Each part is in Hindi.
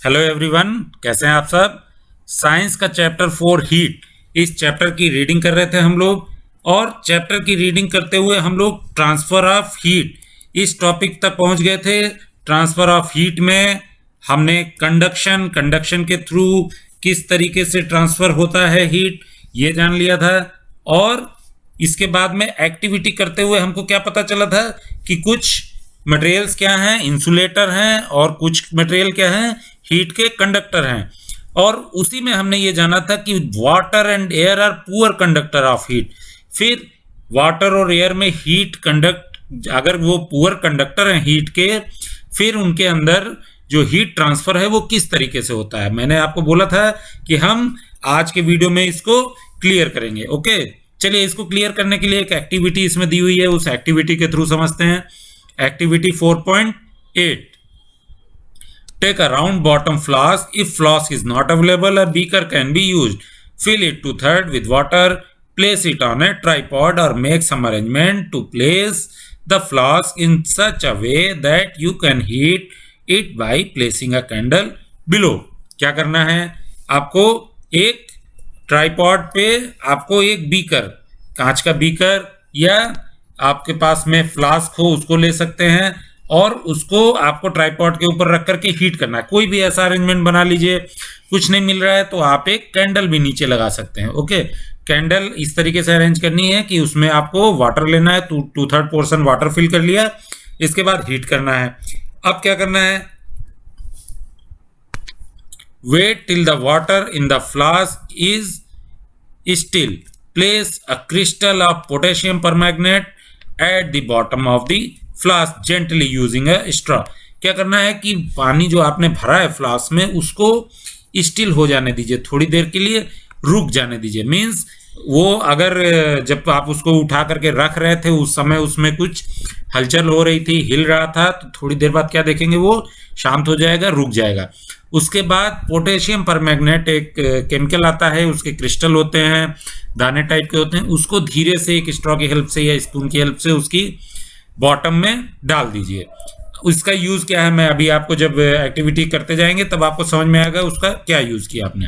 हेलो एवरीवन, कैसे हैं आप सब। साइंस का चैप्टर 4 हीट, इस चैप्टर की रीडिंग कर रहे थे हम लोग। और चैप्टर की रीडिंग करते हुए हम लोग ट्रांसफर ऑफ हीट इस टॉपिक तक पहुंच गए थे। ट्रांसफर ऑफ हीट में हमने कंडक्शन के थ्रू किस तरीके से ट्रांसफर होता है हीट, ये जान लिया था। और इसके बाद में एक्टिविटी करते हुए हमको क्या पता चला था कि कुछ मटेरियल्स क्या हैं, इंसुलेटर हैं, और कुछ मटेरियल क्या हैं, हीट के कंडक्टर हैं। और उसी में हमने ये जाना था कि water and air are poor conductor of heat. फिर वाटर और एयर में हीट कंडक्ट, अगर वो पुअर कंडक्टर हैं हीट के, फिर उनके अंदर जो हीट ट्रांसफर है वो किस तरीके से होता है। मैंने आपको बोला था कि हम आज के वीडियो में इसको क्लियर करेंगे। ओके, चलिए इसको क्लियर करने के लिए एक एक्टिविटी इसमें दी हुई है, उस एक्टिविटी के थ्रू समझते हैं। Activity 4.8, take a round bottom flask. If flask is not available, a beaker can be used. Fill it to third with water, place it on a tripod or make some arrangement to place the flask in such a way that you can heat it by placing a candle below. क्या करना है आपको, एक ट्राइपॉड पे आपको एक बीकर, कांच का बीकर या आपके पास में फ्लास्क हो उसको ले सकते हैं, और उसको आपको ट्राइपॉड के ऊपर रख करके हीट करना है। कोई भी ऐसा अरेंजमेंट बना लीजिए। कुछ नहीं मिल रहा है तो आप एक कैंडल भी नीचे लगा सकते हैं। ओके, कैंडल इस तरीके से अरेंज करनी है कि उसमें आपको वाटर लेना है, 2/3 पोर्शन वाटर फिल कर लिया, इसके बाद हीट करना है। अब क्या करना है, wait till the water in the flask is still, place a crystal of potassium permanganate at the bottom of the flask gently using a straw. क्या करना है कि पानी जो आपने भरा है फ्लास्क में उसको स्टिल हो जाने दीजिए, थोड़ी देर के लिए रुक जाने दीजिए। मींस वो अगर जब आप उसको उठा करके रख रहे थे उस समय उसमें कुछ हलचल हो रही थी, हिल रहा था, तो थोड़ी देर बाद क्या देखेंगे वो शांत हो जाएगा, रुक जाएगा। उसके बाद पोटेशियम परमैंगनेट एक केमिकल आता है, उसके क्रिस्टल होते हैं, दाने टाइप के होते हैं, उसको धीरे से एक स्ट्रॉ की हेल्प से या स्पून की हेल्प से उसकी बॉटम में डाल दीजिए। उसका यूज क्या है, मैं अभी आपको जब एक्टिविटी करते जाएंगे तब आपको समझ में आएगा उसका क्या यूज किया आपने।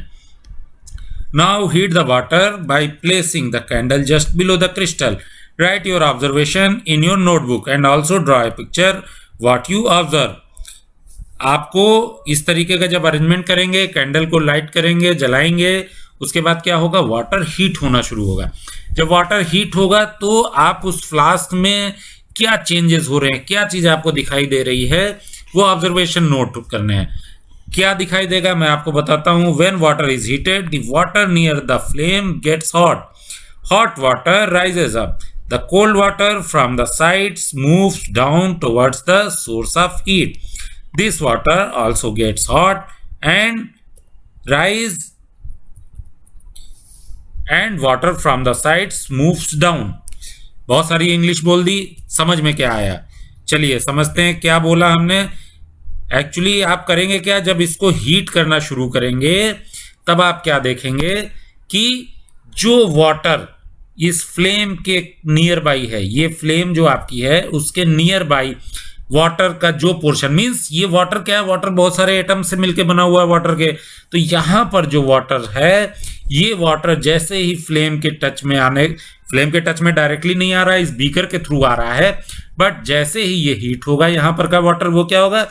Now heat the water by placing the candle just below the crystal. Right your observation in your notebook and also draw a picture what you observe. आपको इस तरीके का जब अरेंजमेंट करेंगे, कैंडल को लाइट करेंगे, जलाएंगे, उसके बाद क्या होगा, वाटर हीट होना शुरू होगा। जब वाटर हीट होगा तो आप उस फ्लास्क में क्या चेंजेस हो रहे हैं, क्या चीज आपको दिखाई दे रही है, वो ऑब्जर्वेशन नोट करने हैं। क्या दिखाई देगा मैं आपको बताता हूं। When water is heated the water near the flame gets hot, hot water rises up, the cold water from the sides moves down towards the source of heat. This water also gets hot and rise and water from the sides moves down। बहुत सारी इंग्लिश बोल दी, समझ में क्या आया, चलिए समझते हैं क्या बोला हमने। एक्चुअली आप करेंगे क्या, जब इसको हीट करना शुरू करेंगे तब आप क्या देखेंगे कि जो वाटर इस फ्लेम के नियर बाई है, ये फ्लेम जो आपकी है उसके नियर बाई वाटर का जो पोर्शन, मींस ये वाटर क्या है, वाटर बहुत सारे एटम से मिलके बना हुआ है वाटर के, तो यहां पर जो वाटर है, ये वाटर जैसे ही फ्लेम के टच में आने, फ्लेम के टच में डायरेक्टली नहीं आ रहा है, इस बीकर के थ्रू आ रहा है, बट जैसे ही ये हीट होगा यहां पर का वाटर, वो क्या होगा,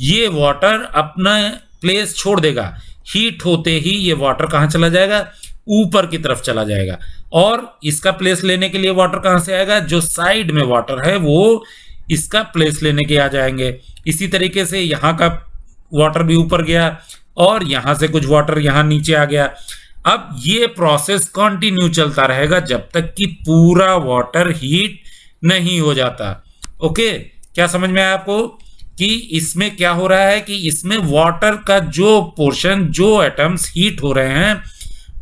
ये वाटर अपना प्लेस छोड़ देगा। हीट होते ही ये वाटर कहां चला जाएगा, ऊपर की तरफ चला जाएगा। और इसका प्लेस लेने के लिए वाटर कहां से आएगा, जो साइड में वाटर है वो इसका प्लेस लेने के आ जाएंगे। इसी तरीके से यहाँ का वाटर भी ऊपर गया और यहां से कुछ वाटर यहाँ नीचे आ गया। अब ये प्रोसेस कंटिन्यू चलता रहेगा जब तक कि पूरा वाटर हीट नहीं हो जाता। ओके, क्या समझ में आया आपको कि इसमें क्या हो रहा है कि इसमें वाटर का जो पोर्शन, जो एटम्स हीट हो रहे हैं,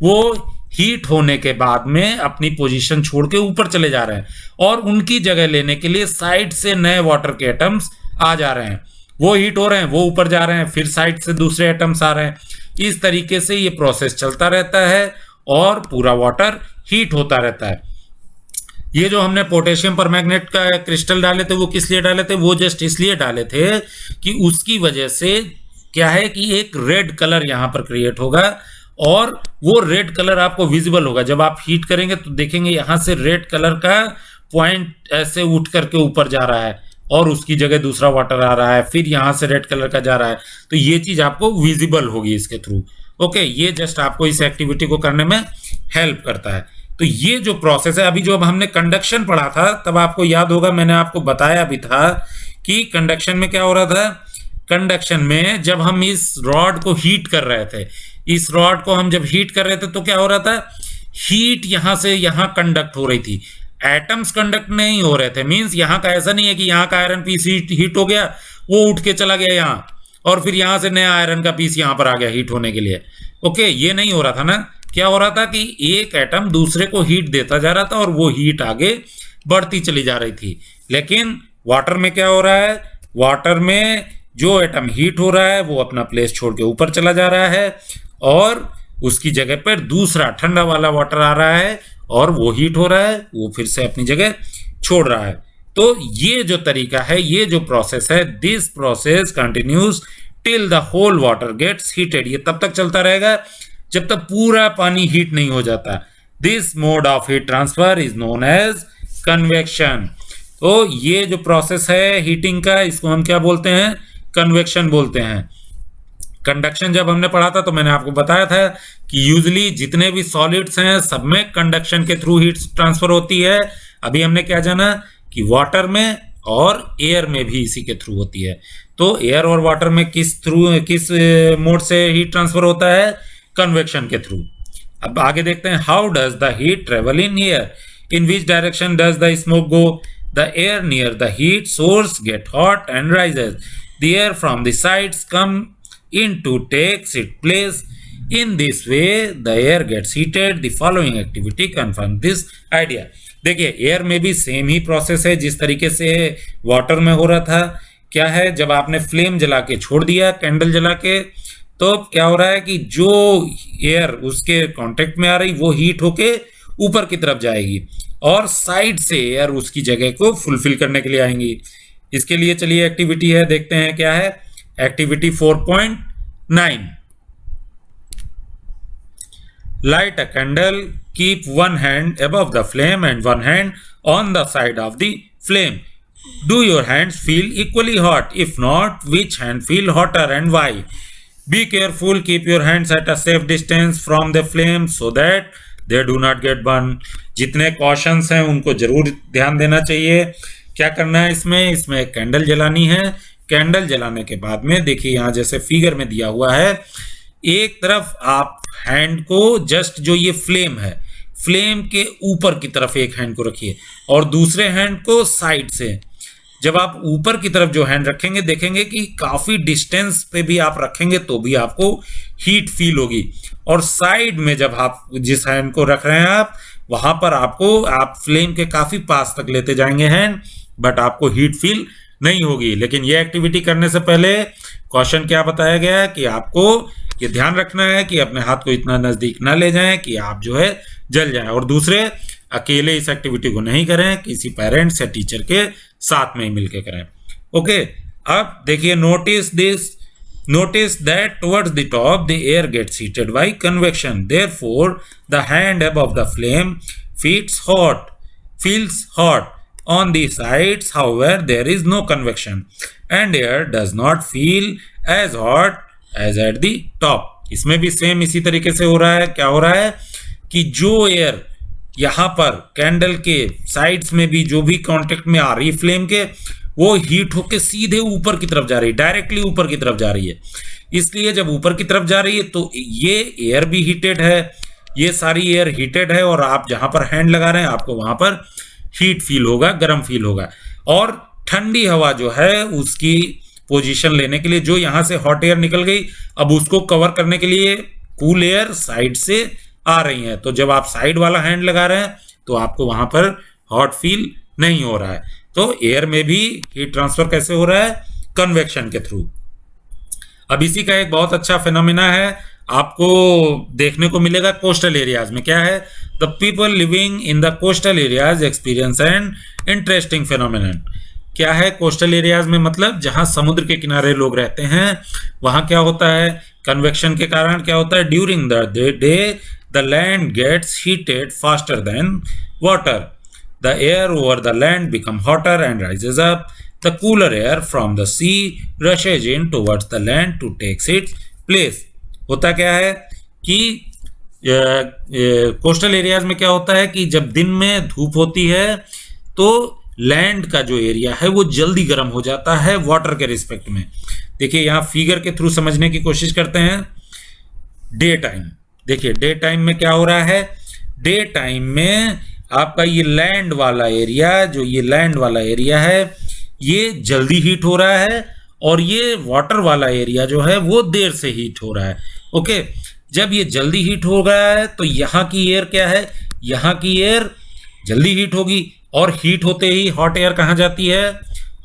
वो हीट होने के बाद में अपनी पोजीशन छोड़ के ऊपर चले जा रहे हैं, और उनकी जगह लेने के लिए साइड से नए वाटर के एटम्स आ जा रहे हैं। वो हीट हो रहे हैं, वो ऊपर जा रहे हैं, फिर साइड से दूसरे एटम्स आ रहे हैं। इस तरीके से ये प्रोसेस चलता रहता है और पूरा वाटर हीट होता रहता है। ये जो हमने पोटेशियम परमैंगनेट का क्रिस्टल डाले थे वो किस लिए डाले थे, वो जस्ट इसलिए डाले थे कि उसकी वजह से क्या है कि एक रेड कलर यहाँ पर क्रिएट होगा और वो रेड कलर आपको विजिबल होगा। जब आप हीट करेंगे तो देखेंगे यहाँ से रेड कलर का पॉइंट ऐसे उठ करके ऊपर जा रहा है और उसकी जगह दूसरा वाटर आ रहा है, फिर यहाँ से रेड कलर का जा रहा है, तो ये चीज आपको विजिबल होगी इसके थ्रू। ओके, ये जस्ट आपको इस एक्टिविटी को करने में हेल्प करता है। तो ये जो प्रोसेस है, अभी जो अब हमने कंडक्शन पढ़ा था तब आपको याद होगा मैंने आपको बताया भी था कि कंडक्शन में क्या हो रहा था। कंडक्शन में जब हम इस रॉड को हीट कर रहे थे, इस रॉड को हम जब हीट कर रहे थे तो क्या हो रहा था, हीट यहां से यहां कंडक्ट हो रही थी, एटम्स कंडक्ट नहीं हो रहे थे। मींस यहां का ऐसा नहीं है कि यहां का आयरन पीस हीट हो गया, वो उठ के चला गया यहां और फिर यहां से नया आयरन का पीस यहां पर आ गया हीट होने के लिए। ओके, ये नहीं हो रहा था ना। क्या हो रहा था कि एक एटम दूसरे को हीट देता जा रहा था और वो हीट आगे बढ़ती चली जा रही थी। लेकिन वाटर में क्या हो रहा है, वाटर में जो एटम हीट हो रहा है वो अपना प्लेस छोड़ के ऊपर चला जा रहा है और उसकी जगह पर दूसरा ठंडा वाला वाटर आ रहा है और वो हीट हो रहा है, वो फिर से अपनी जगह छोड़ रहा है। तो ये जो तरीका है, ये जो प्रोसेस है, this process continues till the whole water gets heated. ये तब तक चलता रहेगा जब तक पूरा पानी हीट नहीं हो जाता। This mode of heat transfer is known as convection. तो ये जो प्रोसेस है हीटिंग का, इसको हम क्या बोलते हैं, कन्वेक्शन बोलते हैं। कंडक्शन जब हमने पढ़ा था तो मैंने आपको बताया था कि यूजुअली जितने भी सॉलिड्स हैं सब में कंडक्शन के थ्रू हीट ट्रांसफर होती है। अभी हमने क्या जाना कि वाटर में और एयर में भी इसी के थ्रू होती है। तो एयर और वाटर में किस मोड से हीट ट्रांसफर होता है, कन्वेक्शन के थ्रू। अब आगे देखते हैं, how does the heat travel in air, in which direction does the smoke go, the air near the heat source get hot and rises, the air from the sides come in to takes its place. In this way the air gets heated. The following activity confirm this idea. देखिए एयर में भी सेम ही प्रोसेस है जिस तरीके से वाटर में हो रहा था। क्या है, जब आपने फ्लेम जला के छोड़ दिया, कैंडल जला के, तो क्या हो रहा है कि जो एयर उसके कांटेक्ट में आ रही वो हीट होके ऊपर की तरफ जाएगी और साइड से एयर उसकी जगह को फुलफिल करने के लिए आएंगी। इसके लिए चलिए एक्टिविटी है, देखते हैं क्या है। Activity 4.9. Light a candle, keep one hand above the flame and one hand on the side of the flame. Do your hands feel equally hot? If not, which hand feel hotter and why? Be careful, keep your hands at a safe distance from the flame so that they do not get burned. जितने cautions हैं उनको जरूर ध्यान देना चाहिए। क्या करना है इसमें एक कैंडल जलानी है। कैंडल जलाने के बाद में देखिए यहाँ जैसे फिगर में दिया हुआ है, एक तरफ आप हैंड को जस्ट जो ये फ्लेम है, फ्लेम के ऊपर की तरफ एक हैंड को रखिए और दूसरे हैंड को साइड से। जब आप ऊपर की तरफ जो हैंड रखेंगे देखेंगे कि काफी डिस्टेंस पे भी आप रखेंगे तो भी आपको हीट फील होगी, और साइड में जब आप जिस हैंड को रख रहे हैं आप वहां पर आप फ्लेम के काफी पास तक लेते जाएंगे हैंड, बट आपको हीट फील नहीं होगी। लेकिन ये एक्टिविटी करने से पहले क्वेश्चन क्या बताया गया है कि आपको ये ध्यान रखना है कि अपने हाथ को इतना नजदीक ना ले जाएं कि आप जो है जल जाएं, और दूसरे अकेले इस एक्टिविटी को नहीं करें, किसी पेरेंट्स या टीचर के साथ में ही मिलकर करें। ओके, अब देखिए notice that towards the top the air gets heated by convection, therefore the hand above the flame feels hot. On the sides, however, there is no convection and air does not feel as hot as at the top. इसमें भी सेम इसी तरीके से हो रहा है। क्या हो रहा है कि जो एयर यहाँ पर कैंडल के साइड्स में भी जो भी कांटेक्ट में आ रही है फ्लेम के, वो हीट होके सीधे ऊपर की तरफ जा रही है, डायरेक्टली ऊपर की तरफ जा रही है। इसलिए जब ऊपर की तरफ जा रही है तो ये एयर भी हीटेड है, ये सारी एयर हीटेड है, और आप जहां पर हैंड लगा रहे हैं आपको वहां पर हीट फील होगा, गर्म फील होगा। और ठंडी हवा जो है उसकी पोजीशन लेने के लिए जो यहां से हॉट एयर निकल गई, अब उसको कवर करने के लिए कूल एयर साइड से आ रही है। तो जब आप साइड वाला हैंड लगा रहे हैं तो आपको वहां पर हॉट फील नहीं हो रहा है। तो एयर में भी हीट ट्रांसफर कैसे हो रहा है, कन्वेक्शन के थ्रू। अब इसी का एक बहुत अच्छा फिनोमिना है, आपको देखने को मिलेगा कोस्टल एरियाज में। क्या है, the people living in the coastal areas experience an interesting phenomenon. क्या है कोस्टल एरियाज में, मतलब जहां समुद्र के किनारे लोग रहते हैं वहां क्या होता है, कन्वेक्शन के कारण क्या होता है, during the day the land gets heated faster than water, the air over the land become hotter and rises up, the cooler air from the sea rushes in towards the land to takes its place. होता क्या है कि कोस्टल एरियाज में क्या होता है कि जब दिन में धूप होती है तो लैंड का जो एरिया है वो जल्दी गर्म हो जाता है वाटर के रिस्पेक्ट में। देखिए यहां फिगर के थ्रू समझने की कोशिश करते हैं। डे टाइम, देखिए डे टाइम में क्या हो रहा है, डे टाइम में आपका ये लैंड वाला एरिया, जो ये लैंड वाला एरिया है ये जल्दी हीट हो रहा है और ये वाटर वाला एरिया जो है वो देर से हीट हो रहा है। ओके, जब ये जल्दी हीट हो रहा है तो यहाँ की एयर क्या है, यहाँ की एयर जल्दी हीट होगी और हीट होते ही हॉट एयर कहाँ जाती है,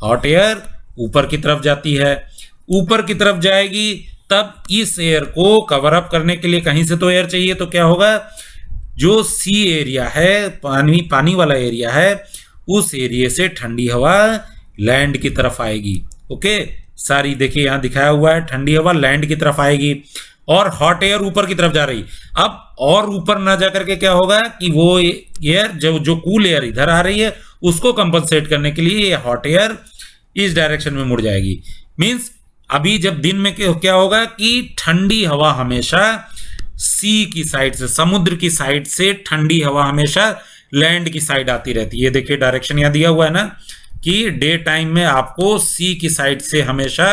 हॉट एयर ऊपर की तरफ जाती है। ऊपर की तरफ जाएगी तब इस एयर को कवर अप करने के लिए कहीं से तो एयर चाहिए, तो क्या होगा, जो सी एरिया है, पानी वाला एरिया है, उस एरिया से ठंडी हवा लैंड की तरफ आएगी। ओके, सारी देखिए यहां दिखाया हुआ है, ठंडी हवा लैंड की तरफ आएगी और हॉट एयर ऊपर की तरफ जा रही। अब और ऊपर ना जाकर के क्या होगा कि वो एयर जो कूल एयर इधर आ रही है उसको कंपनसेट करने के लिए ये हॉट एयर इस डायरेक्शन में मुड़ जाएगी। मींस अभी जब दिन में क्या होगा कि ठंडी हवा हमेशा सी की साइड से, समुद्र की साइड से ठंडी हवा हमेशा लैंड की साइड आती रहती है। ये देखिए डायरेक्शन यहां दिया हुआ है ना कि डे टाइम में आपको सी की साइड से हमेशा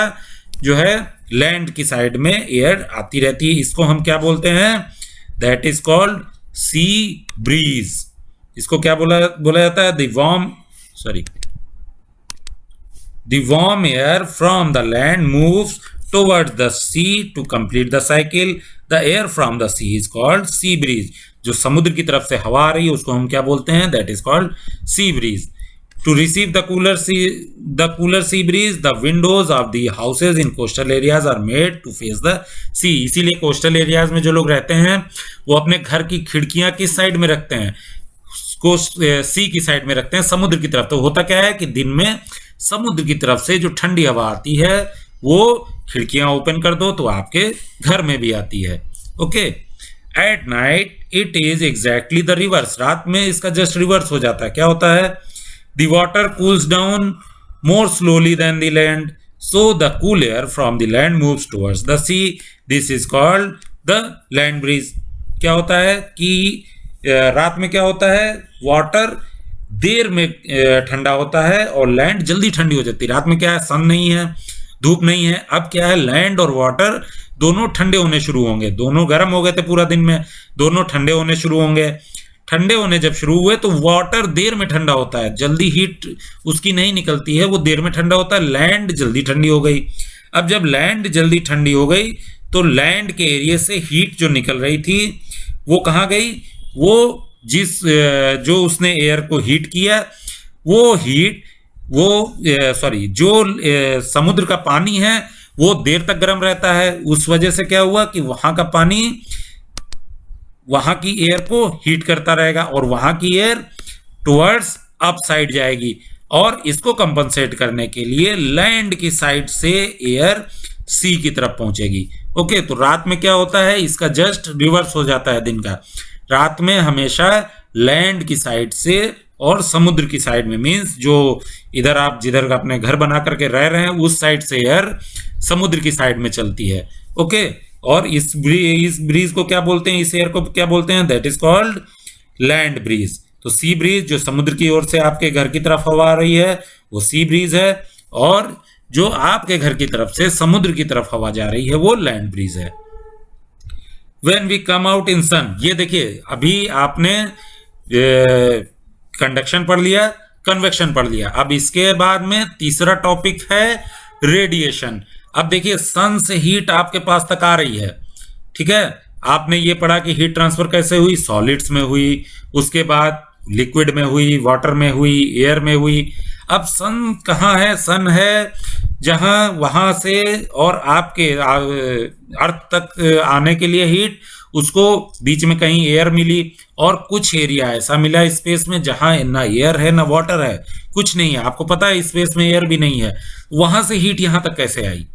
जो है लैंड की साइड में एयर आती रहती है। इसको हम क्या बोलते हैं, that is called sea breeze. इसको क्या बोला जाता है, the warm air from the land moves towards the sea to complete the cycle, the air from the sea is called sea breeze. जो समुद्र की तरफ से हवा आ रही है उसको हम क्या बोलते हैं, that is called sea bridge. To receive the cooler sea breeze, the windows of the houses in coastal areas are made to face the sea। इसीलिए कोस्टल एरियाज में जो लोग रहते हैं वो अपने घर की खिड़कियां किस साइड में रखते हैं, सी की साइड में रखते हैं, समुद्र की तरफ। तो होता क्या है कि दिन में समुद्र की तरफ से जो ठंडी हवा आती है वो खिड़कियां ओपन कर दो तो आपके घर में भी आती है। Okay, at night it is exactly the reverse. रात में इसका जस्ट रिवर्स हो जाता है। क्या होता है, the water cools down more slowly than the land, so the cool air from the land moves towards the sea, this is called the land breeze। क्या होता है कि रात में क्या होता है, वाटर देर में ठंडा होता है और लैंड जल्दी ठंडी हो जाती है। रात में क्या है, सन नहीं है, धूप नहीं है, अब क्या है, लैंड और वाटर दोनों ठंडे होने शुरू होंगे। दोनों गर्म हो गए थे पूरा दिन में, दोनों ठंडे होने शुरू होंगे। ठंडे होने जब शुरू हुए तो वाटर देर में ठंडा होता है, जल्दी हीट उसकी नहीं निकलती है, वो देर में ठंडा होता है। लैंड जल्दी ठंडी हो गई। अब जब लैंड जल्दी ठंडी हो गई तो लैंड के एरिया से हीट जो निकल रही थी वो कहाँ गई, वो जो उसने एयर को हीट किया जो समुद्र का पानी है वो देर तक गर्म रहता है। उस वजह से क्या हुआ कि वहां का पानी वहां की एयर को हीट करता रहेगा और वहां की एयर टुवर्ड्स अप साइड जाएगी और इसको कंपनसेट करने के लिए लैंड की साइड से एयर सी की तरफ पहुंचेगी। ओके, तो रात में क्या होता है, इसका जस्ट रिवर्स हो जाता है दिन का। रात में हमेशा लैंड की साइड से और समुद्र की साइड में, मींस जो इधर आप जिधर अपने घर बना करके रह रहे हैं उस साइड से एयर समुद्र की साइड में चलती है। ओके, और इस ब्रीज को क्या बोलते हैं, इस एयर को क्या बोलते हैं, that is called land breeze. तो सी ब्रीज जो समुद्र की ओर से आपके घर की तरफ हवा आ रही है वो सी ब्रीज है, और जो आपके घर की तरफ से समुद्र की तरफ हवा जा रही है वो लैंड ब्रीज है। When we come out in sun, ये देखिए अभी आपने कंडक्शन पढ़ लिया, कन्वेक्शन पढ़ लिया। अब इसके बाद में तीसरा टॉपिक है रेडिएशन। अब देखिए सन से हीट आपके पास तक आ रही है, ठीक है। आपने ये पढ़ा कि हीट ट्रांसफर कैसे हुई, सॉलिड्स में हुई, उसके बाद लिक्विड में हुई, वाटर में हुई, एयर में हुई। अब सन कहाँ है, सन है जहां वहां से और आपके अर्थ तक आने के लिए हीट उसको बीच में कहीं एयर मिली और कुछ एरिया ऐसा मिला स्पेस में जहां ना एयर है ना वाटर है, कुछ नहीं है, आपको पता है स्पेस में एयर भी नहीं है, वहां से हीट यहां तक कैसे आई?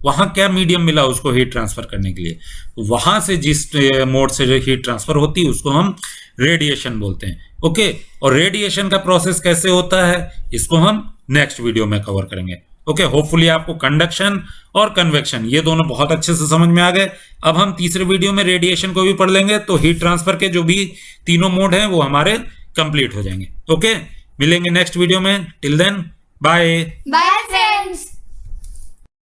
वहां क्या मीडियम मिला उसको हीट ट्रांसफर करने के लिए? वहां से जिस मोड से जो हीट ट्रांसफर होती है उसको हम रेडिएशन बोलते हैं। ओके, और रेडिएशन का प्रोसेस कैसे होता है इसको हम नेक्स्ट वीडियो में कवर करेंगे। ओके, होपफुली आपको कंडक्शन और कन्वेक्शन ये दोनों बहुत अच्छे से समझ में आ गए। अब हम तीसरे वीडियो में रेडिएशन को भी पढ़ लेंगे, तो हीट ट्रांसफर के जो भी तीनों मोड हैं वो हमारे कंप्लीट हो जाएंगे। ओके, मिलेंगे नेक्स्ट वीडियो में। Till then bye.